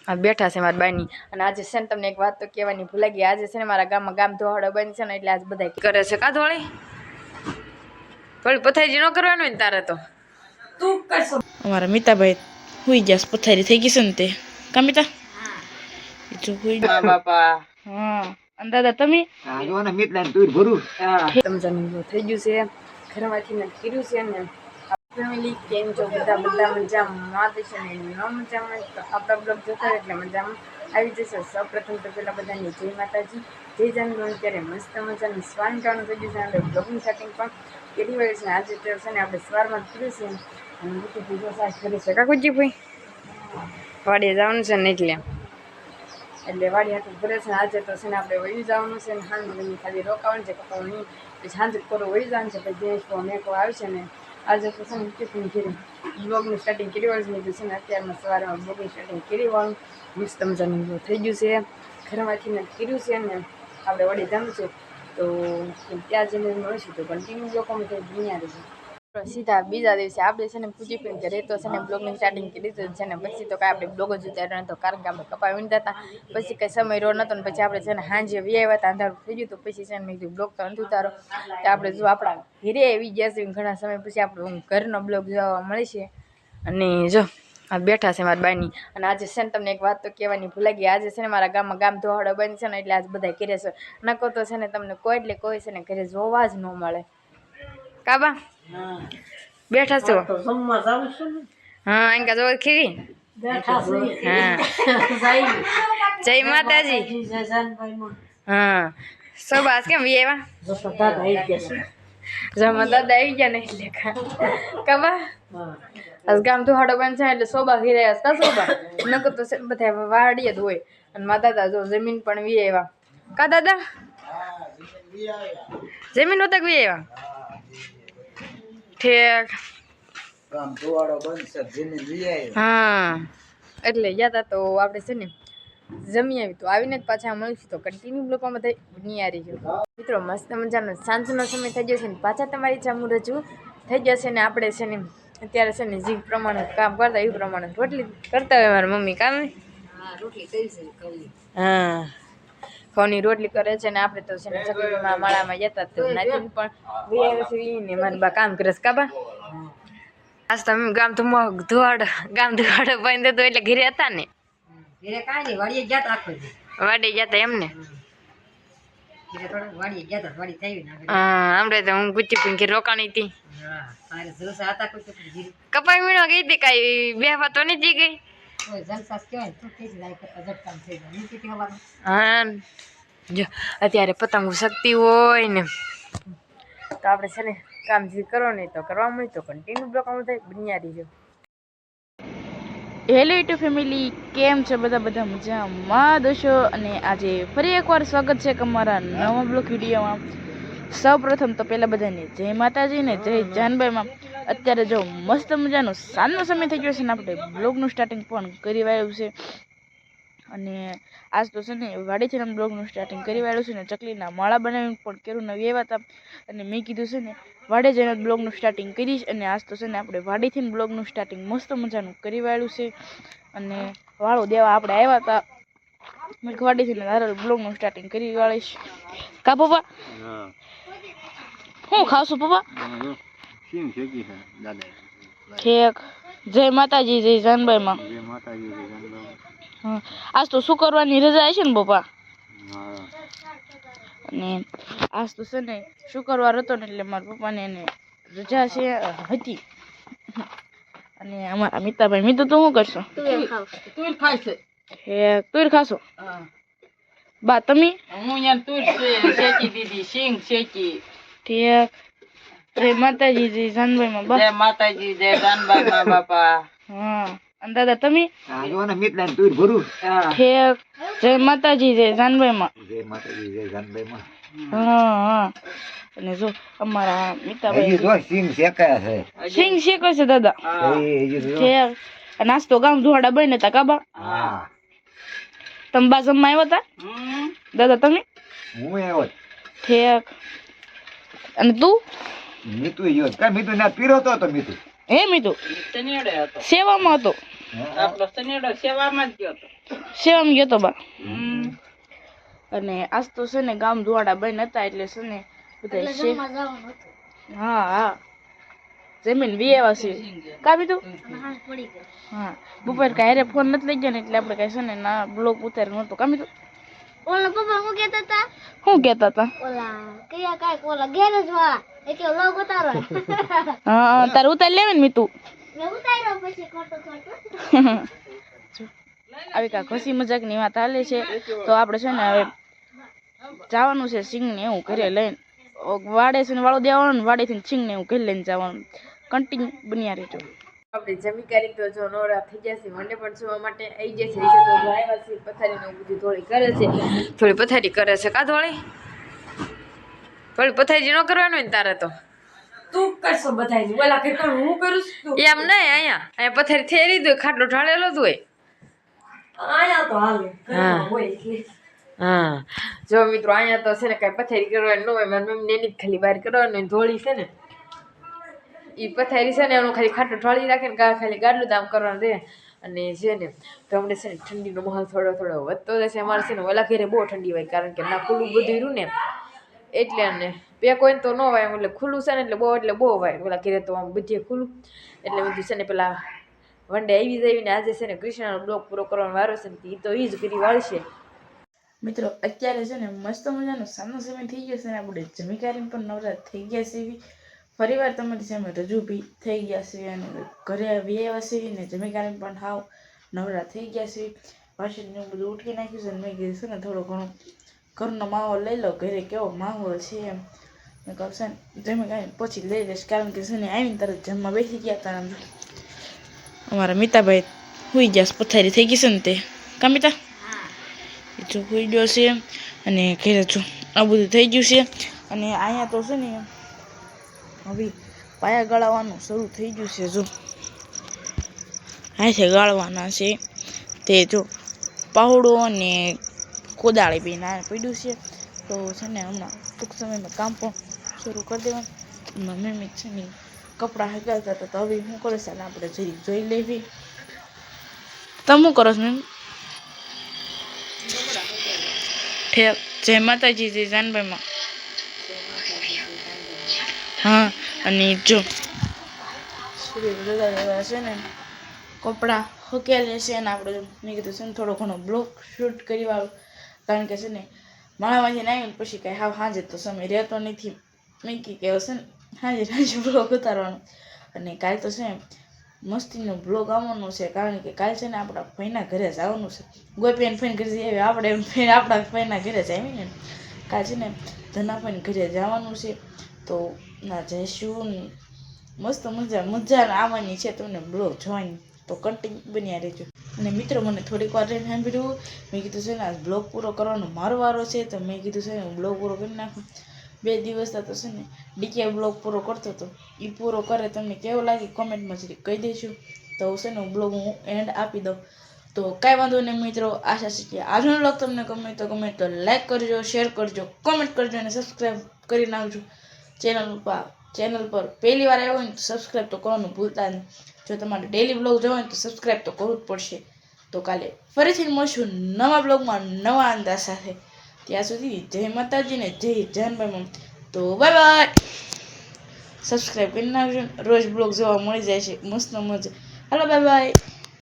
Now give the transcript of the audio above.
આ બેઠા છે મારા બાની અને આજે છે ને તમને એક વાત તો કહેવાની ભૂલાઈ ગઈ. આજે છે ને મારા ગામમાં ગામ ધોવાડો બંધ છે ને એટલે આજ બધા કરે છે કા ધોળી પથારી ન કરવાનું ને તારે તો તું કરશો. અમારા મિતાભાઈ હુઈ ગયા પથારી થઈ ગઈ છે ને તે કા મિતા જો હુઈ બાપા હા અને દાદા તમે હા જો ને મિતલા તું ભરું હા સમજાનું થઈ ગયું છે ઘરમાંથી ને કર્યું છે ને ફેમિલી કેમ છો બધા મજામાં છે ને ન મજામાં તો આપણા બ્લોગ જોતા એટલે મજામાં આવી જશે. સૌપ્રથમ તો પેલા બધાની જય માતાજી જય જાનુ. ત્યારે મસ્ત મજાનું સ્વાનટાણું થઈ ગયું છે અને બ્લોગની સેટિંગ પણ કેટલી વાર છે. આજે તો છે ને આપણે સવારમાં કર્યું છે અને બીજું બીજો સાસ કરી છે કાકુજી ભાઈ વાડીએ જવાનું છે ને એટલે વાડી હાથું ભરે છે. આજે તો છે ને આપણે વળી જવાનું છે ને હાંજ ખાલી રોકાવાનું છે કપાવવાની પછી સાંજ કોરો વળી જવાનું છે પછી દેશ મેકો આવશે ને આજે તો છે ને ટિફિન કરી બ્લોગનું સ્ટાર્ટિંગ કરી વાળું છે ને અત્યારમાં સવારમાં બ્લોગનું સ્ટાર્ટિંગ કરી વાળું મસ્ત મજાનું થઈ ગયું છે. ઘરમાંથી ને કર્યું છે ને આપણે વળી જવાનું છે તો ત્યાં જઈને મળીશું તો કન્ટિન્યુ લોકોમાં કંઈ દુનિયા રહેશે. સીધા બીજા દિવસે આપણે છે ને પૂજી પણ ઘરે તો છે ને બ્લોગની સ્ટાર્ટિંગ કરી દીધું છે ને પછી તો કાંઈ આપણે બ્લોગ જ ઉતાર્યો નતો કારણ કે આપણે કપા વીણતા હતા પછી કંઈ સમય રહ્યો નતો ને પછી આપણે છે ને સાંજે આવ્યા હતા અંધારું થઈ ગયું તો પછી છે ને મેં કીધું બ્લોગ તો નથી ઉતારો તો આપણે જો આપણા ઘરે આવી ગયા છે ઘણા સમય પછી આપણો ઘરનો બ્લોગ જોવા મળે છે. અને જો આ બેઠા છે મારા બાની અને આજે છે ને તમને એક વાત તો કહેવાની ભૂલાઈ ગઈ. આજે છે ને મારા ગામમાં ગામ ધોવાડો બંધ છે ને એટલે આજ બધા ઘરે છે નકો તો છે ને તમને કોઈ એટલે કોઈ છે ને ઘરે જોવા જ ન મળે કાબા બેઠા છો હા અંકા જો ખીરી હા જય માતાજી હા સબાસ કેમ એવા જમા દાદા આવી ગયા ને એટલે કાબા આજ ગામ તો હાડો બંધ છે એટલે સોબા ઘીરે કા સોબા નકો તો બધા વાડીએ જ હોય અને મા દાદા જો જમીન પણ વી આવ્યા કા દાદા જમીન હોતા વી આવ્યા ઠેક હા એટલે ગયા તો આપણે છે ને જમી આવી તો આવીને જ પાછા મળીશું તો કન્ટિન્યુ બ્લોગમાં બધા નિયારી ગયો મિત્રો મસ્ત મજાનો સાંજનો સમય થઈ ગયો છે ને પાછા તમારી જામું રજૂ થઈ જશે ને આપણે છે ને અત્યારે છે ને જે પ્રમાણે કામ કરતા એ પ્રમાણે રોટલી કરતા હોય મારી મમ્મી કામ હા ઘઉંની રોટલી કરે છે ને આપણે તો છે ને ચકલીમાં માળામાં જતા તો નાથી પણ ને મારી બા કામ કરે છે કાબા આજ તમે ગામ ધોવાડો બંધ હતો એટલે ઘરે હતા ને વાડી ગયા એમને હમણાં તો હું ગુચ્ચી પીંખી રોકાણી હતી કપાઈ મીણો ગઈ હતી કઈ બેહવા તો નથી ગઈ હા જો અત્યારે પતંગ શક્તિ હોય ને તો આપણે છે ને કામ જે કરો નહીં તો કરવા મળે તો કન્ટિન્યુ બ્લોકમાં થાય બુનિયાદી જો. હેલો યુટ્યુબ ફેમિલી કેમ છે બધા મજામાં દોશો અને આજે ફરી એકવાર સ્વાગત છે અમારા નવા બ્લોગ વિડીયોમાં. સૌ પ્રથમ તો પહેલાં બધાને જય માતાજી ને જય જાનભાઈમાં. અત્યારે જો મસ્ત મજાનો સાંજનો સમય થઈ ગયો છે ને આપણે બ્લોગનું સ્ટાર્ટિંગ પણ કરી વાળ્યું છે અને આજ તો છે ને વાડીથી બ્લોગનું સ્ટાર્ટિંગ કરી વાળ્યું છે ને ચકલીના માળા બનાવીને પણ કેરું નવી એવા હતા અને મેં કીધું છે ને વાડે જઈને બ્લોગનું સ્ટાર્ટિંગ કરીશ અને આજ તો છે ને આપણે વાડીથી બ્લોગનું સ્ટાર્ટિંગ મસ્ત મજાનું કરી વાળ્યું છે અને વાળો દેવા આપણે આવ્યા હતા મેં વાડીથી બ્લોગનું સ્ટાર્ટિંગ કરી વાળીશ કા પપ્પા હું ખાવશું પપ્પા ઠીક જય માતાજી જય જાનભાઈમાં આજ તો શું કરવાની રજા હશે ને પપ્પા અને આજ તો છે ને શુક્રવાર હતો ને એટલે મારા પપ્પાને એને રજા છે હતી અને અમારા મિતાભાઈ મીતુ તો શું કરશો તુર ખાશે તુર ખાશો બા તમે હું યાર તુર શેકી દીધી સિંગ શેકી ઠીક જય માતાજી જય જાનભાઈમાં બા જય માતાજી જય જાનભાઈમાં બાપા હા અને દાદા તમે ઠીક જય માતાજી જય જાનભાઈમાં જય માતાજી જય જાનભાઈમાં હા અને જો અમારા મિતાભાઈ સિંગ શેકાય છે સિંગ શેકાય છે દાદા ઠીક નાસ્તો ગામ ધોવાડા બને હતા કાબા હા તમે બા જમવા આવ્યા હતા દાદા તમે હું આવ્યો ઠીક અને તું મીતુ યો કા મીતુ ના પીરો તો મીતુ હે મીતુ સેવામાં હતો આપણો સનેડો સેવામાં ગયો તો બા. અને આજ તો છે ને ગામ ધોવાડા બંધ હતા એટલે છે ને બધા હા જમીન વિયેવા છે કાપી તું હા બપોર કાંઈ ફોન નથી લઈ ગયા ને એટલે આપણે કઈ છે ને ના બ્લોગ ઉતારી નહોતો કાપી તું ઓલા પપ્પા હું કહેતા હતા શું કહેતા હતા ઓલા કયા કાંઈક ઓલા ગેરેજ વાળા એટલે લોગ ઉતારો હા તારે ઉતારી લેવે ને મીતું મેં ઉતાર્યો પછી ખોટું આવી કા ખુશી મજાક ની વાત હાલે છે તો આપણે છે ને હવે જવાનું છે સિંગ ને એવું ઘરે લઈને વાડે છે ને વાળો દેવાનું ને વાડેથી સિંગ ને એવું ઘરે લઈને જવાનું કન્ટિન્યુ બન્યા રહેજો. આપણે જમી કરી તો જો નવરા થઈ જશે મને પણ સુવા માટે આવી જશે તો આવ્યા છે પથારી ને બધું થોડી કરે છે થોડી પથારી કરે છે કા થોડી પથારી ન કરવાનું હોય ને તારે તો તું કરશો બધાય ઓલા કે પણ હું કરું છું એમ નહીં અહીંયા પથારી થેરી દો ખાટલો ઢાળેલો જ હોય અહીંયા તો હાલે હા જો મિત્રો અહીંયા તો છે ને કઈ પથારી કરવાની ન હોય મારી મમ્મી ને ખાલી બહાર કરવાનું ધોળી છે ને એ પથારી છે ને એનું ખાલી ખાટલો ઢાળી રાખે ને ખાલી ગાડલું દામ કરવાનું રહે અને છે ને તો અમને છે ને ઠંડીનો માહોલ થોડો થોડો વધતો જશે અમારે છે ને ઓલા ઘરે બહુ ઠંડી હોય કારણ કે ના ખુલ્લું બધું રહ્યું ને એટલે ને પેક હોય તો ન વાય એટલે ખુલ્લું છે ને એટલે બહુ વાય ઓલા ઘરે તો આમ બધે ખુલ્લું એટલે બધું છે ને પેલા વન ડે આવી જઈને આજે છે ને કૃષ્ણનો બ્લોગ પૂરો કરવાનો વારો છે ને એ તો એ જ કરી વાળશે. મિત્રો અત્યારે છે ને મસ્ત મજાનો સામનો સમય થઈ ગયો છે ને આપણે જમી કરીને પણ નવરા થઈ ગયા છે એવી ફરીવાર તમારી સામે રજૂ બી થઈ ગયા છે અને ઘરે આવ્યા છે ને જમી કરીને પણ હાવ નવરા થઈ ગયા છે વાસણ બધું ઉઠી નાખ્યું છે ને મેં કીધું છે ને થોડો ઘણો ઘરનો માહોલ લઈ લો ઘરે કેવો માહોલ છે એમ મેં કહું છે ને જમી કાંઈ પછી લઈ લઈશ કારણ કે છે ને આવીને તરત જમવા બેસી ગયા હતા અમારા મિતાભાઈ હુઈ ગયા પથારી થઈ ગઈ છે ને તે કા મિતા જો હુઈ ગયો છે અને ઘરે જો આ બધું થઈ ગયું છે અને અહીંયા તો છે ને હવે પાયા ગાળવાનું શરૂ થઈ ગયું છે જો હાથે ગાળવાના છે તે જો પાવડો અને કોદાળી બી ના પડ્યું છે તો છે ને હમણાં ટૂંક સમયમાં કામ પણ શરૂ કરી દેવાનું મમ્મી છે ને કપડાં હગાવતા હતા તો હવે શું કરે છે આપણે જરી જોઈ લેવી તમે શું કરો છો મેમ ઠેક જય માતાજી જય જાનભાઈમાં હા અને જો છે ને કપડાં હકેલે છે ને આપણે મેં કીધું છે ને થોડો ઘણો બ્લોગ શૂટ કરી વાળું કારણ કે છે ને માળામાંથી આવીને પછી કાંઈ હાવ સાંજે તો સમય રહેતો નથી મેં કીધું કે છે ને સાંજે બ્લોગ ઉતારવાનો અને કાલે તો છે મસ્તીનો બ્લોગ આવવાનો છે કારણ કે કાલે છે ને આપણા ભાઈના ઘરે જવાનું છે ગોપીને ફઈને ઘરે જઈએ આપણે આપણા ભાઈના ઘરે જઈએ ને કાલે છે ને ધનાભાઈને ઘરે જવાનું છે તો ના જઈશું મસ્ત મજા આવવાની છે તમને બ્લોગ જોવાની તો કન્ટિન્યુ બન્યા રહેજો. અને મિત્રો મને થોડીક વાર રહીને સાંભળ્યું મેં કીધું છે ને આ બ્લોગ પૂરો કરવાનો મારો વારો છે તો મેં કીધું છે ને હું બ્લોગ પૂરો કરી નાખું 2 દિવસથી તો છે ને ડીકે બ્લોગ પૂરો કરતો હતો એ પૂરો કરે તમને કેવો લાગે કોમેન્ટમાં જરી કહી દઈશું તો છે ને બ્લોગ હું એન્ડ આપી દઉં તો કાંઈ વાંધો નહીં મિત્રો આશા છે કે આજનો બ્લોગ તમને ગમે તો લાઈક કરજો શેર કરજો કોમેન્ટ કરજો અને સબસ્ક્રાઈબ કરી નાખજો ચેનલ પર પહેલી વાર આવ્યો હોય ને તો સબસ્ક્રાઈબ તો કરવાનું ભૂલતા નહીં જો તમારે ડેલી બ્લોગ જોવો હોય તો સબસ્ક્રાઈબ તો કરવું જ પડશે તો કાલે ફરીથી મળશું નવા બ્લોગમાં નવા અંદાજ સાથે ત્યાં સુધી જય માતાજી ને જય જાનભાઈ તો બાય બાય સબસ્ક્રાઈબ કરી નાખજો રોજ બ્લોગ જોવા મળી જાય છે મસ્ત મજા હાલો બાય બાય.